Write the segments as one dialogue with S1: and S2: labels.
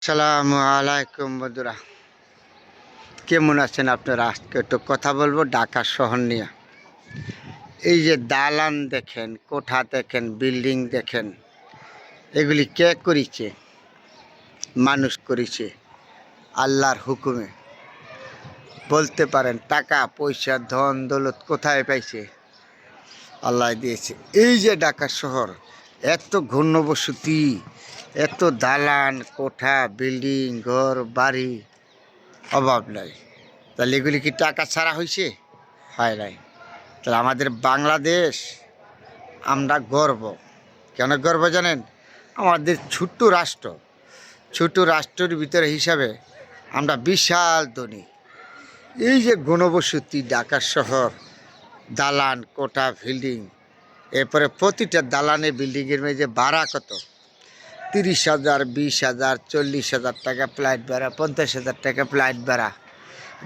S1: আসসালামু আলাইকুম বন্ধুরা, কেমন আছেন আপনারা? আজকে একটু কথা বলবো ঢাকা শহর নিয়ে। এই যে দালান দেখেন, কোঠা দেখেন, বিল্ডিং দেখেন, এগুলি কে করেছে? মানুষ করেছে আল্লাহর হুকুমে। বলতে পারেন টাকা পয়সা ধন দৌলত কোথায় পাইছে? আল্লাহ দিয়েছে। এই যে ঢাকা শহর, এত ঘনবসতি, এত দালান কোঠা বিল্ডিং ঘর বাড়ি, অভাব নাই। তাহলে এগুলি কি টাকা ছাড়া হয়েছে? হয় নাই। তাহলে আমাদের বাংলাদেশ, আমরা গর্ব। কেন গর্ব জানেন? আমাদের ছোট্ট রাষ্ট্র, ছোট রাষ্ট্রের ভিতরে হিসাবে আমরা বিশাল ধনী। এই যে ঘনবসতি ঢাকা শহর, দালান কোঠা বিল্ডিং, এরপরে প্রতিটা দালানে বিল্ডিংয়ের মধ্যে ভাড়া কত? 30,000, 20,000, 40,000 টাকা ফ্লাইট ভাড়া, 50,000 টাকা ফ্লাইট ভাড়া,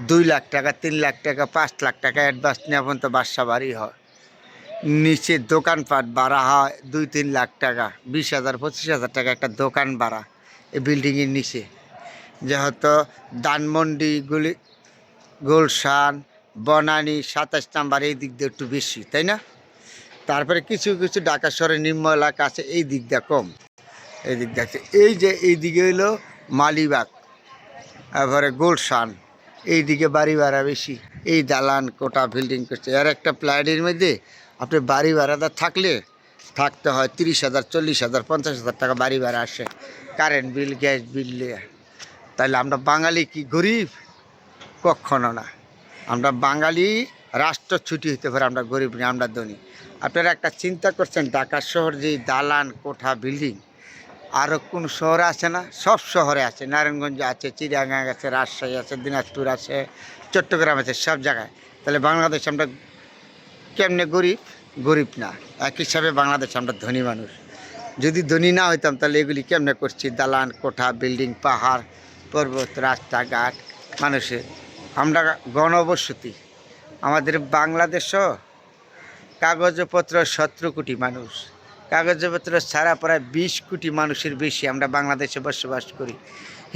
S1: 2 লাখ টাকা, 3 লাখ টাকা, 5 লাখ টাকা অ্যাডভান্স নেওয়া পর্যন্ত বাসা বাড়ি হয়। নিচে দোকানপাট ভাড়া হয় 2-3 লাখ টাকা, 20,000, 25,000 টাকা একটা দোকান ভাড়া এই বিল্ডিংয়ের নিচে। যেহেতু ধানমন্ডি, গুলশান, বনানী, 27 নাম্বার এই দিক দিয়ে একটু বেশি, তাই না? তারপরে কিছু কিছু ঢাকা শহরের নিম্ন এলাকা আছে, এই দিক দিয়ে কম। এই দিক দিয়ে আছে, এই যে এই দিকে হইলো মালিবাগ, তারপরে গুলশান, এইদিকে বাড়ি ভাড়া বেশি। এই দালান কোটা বিল্ডিং করছে। আর একটা ফ্ল্যাটের মধ্যে আপনি বাড়ি ভাড়াটা থাকতে হয় 30,000, 40,000, 50,000 টাকা বাড়ি ভাড়া আসে, কারেন্ট বিল, গ্যাস বিল নিয়ে। তাহলে আমরা বাঙালি কি গরিব? কখনো না। আমরা বাঙালি, রাষ্ট্র ছুটি হতে পারে, আমরা গরিব না, আমরা ধনী। আপনারা একটা চিন্তা করছেন, ঢাকা শহর যে দালান কোঠা বিল্ডিং, আরও কোন শহরে আছে না? সব শহরে আছে, নারায়ণগঞ্জ আছে, চিড়িয়াখানা আছে, রাজশাহী আছে, দিনাজপুর আছে, চট্টগ্রাম আছে, সব জায়গায়। তাহলে বাংলাদেশ আমরা কেমনে গরিব? গরিব না। এক হিসাবে বাংলাদেশ আমরা ধনী মানুষ। যদি ধনী না হইতাম তাহলে এগুলি কেমনে করছি? দালান কোঠা বিল্ডিং, পাহাড় পর্বত, রাস্তাঘাট, মানুষের। আমরা গণবসতি। আমাদের বাংলাদেশও কাগজপত্র 17 কোটি মানুষ, কাগজপত্র ছাড়া প্রায় 20 কোটি মানুষের বেশি আমরা বাংলাদেশে বসবাস করি।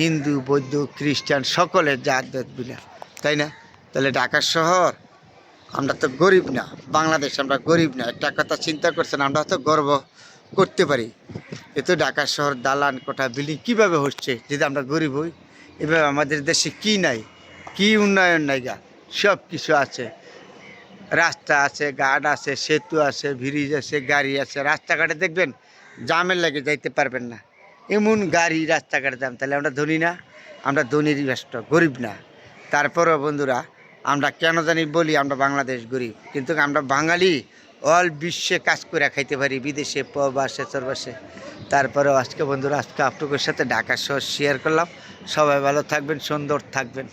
S1: হিন্দু, বৌদ্ধ, খ্রিস্টান, সকলের জাত বিনা, তাই না? তাহলে ঢাকা শহর আমরা তো গরিব না, বাংলাদেশ আমরা গরিব না। একটা কথা চিন্তা করছেন, আমরা তো গর্ব করতে পারি। এ তো ঢাকা শহর দালান কোঠা বিল্ডিং কীভাবে হচ্ছে যদি আমরা গরিব হই? এভাবে আমাদের দেশে কি নাই? কি উন্নয়ন নাই? সব কিছু আছে, রাস্তা আছে, ঘাট আছে, সেতু আছে, ব্রিজ আছে, গাড়ি আছে। রাস্তাঘাটে দেখবেন জামের লাগে যাইতে পারবেন না, এমন গাড়ি রাস্তাঘাটে দাম। তাহলে আমরা ধনী না? আমরা ধনীর রাষ্ট্র, গরিব না। তারপরেও বন্ধুরা, আমরা কেন জানি বলি আমরা বাংলাদেশ গরিব, কিন্তু আমরা বাঙালি অল বিশ্বে কাজ করে খাইতে পারি, বিদেশে, প্রবাসে, চরবাসে। তারপরেও আজকে বন্ধুরা, আজকে আপনাদের সাথে ঢাকা শহর শেয়ার করলাম। সবাই ভালো থাকবেন, সুন্দর থাকবেন।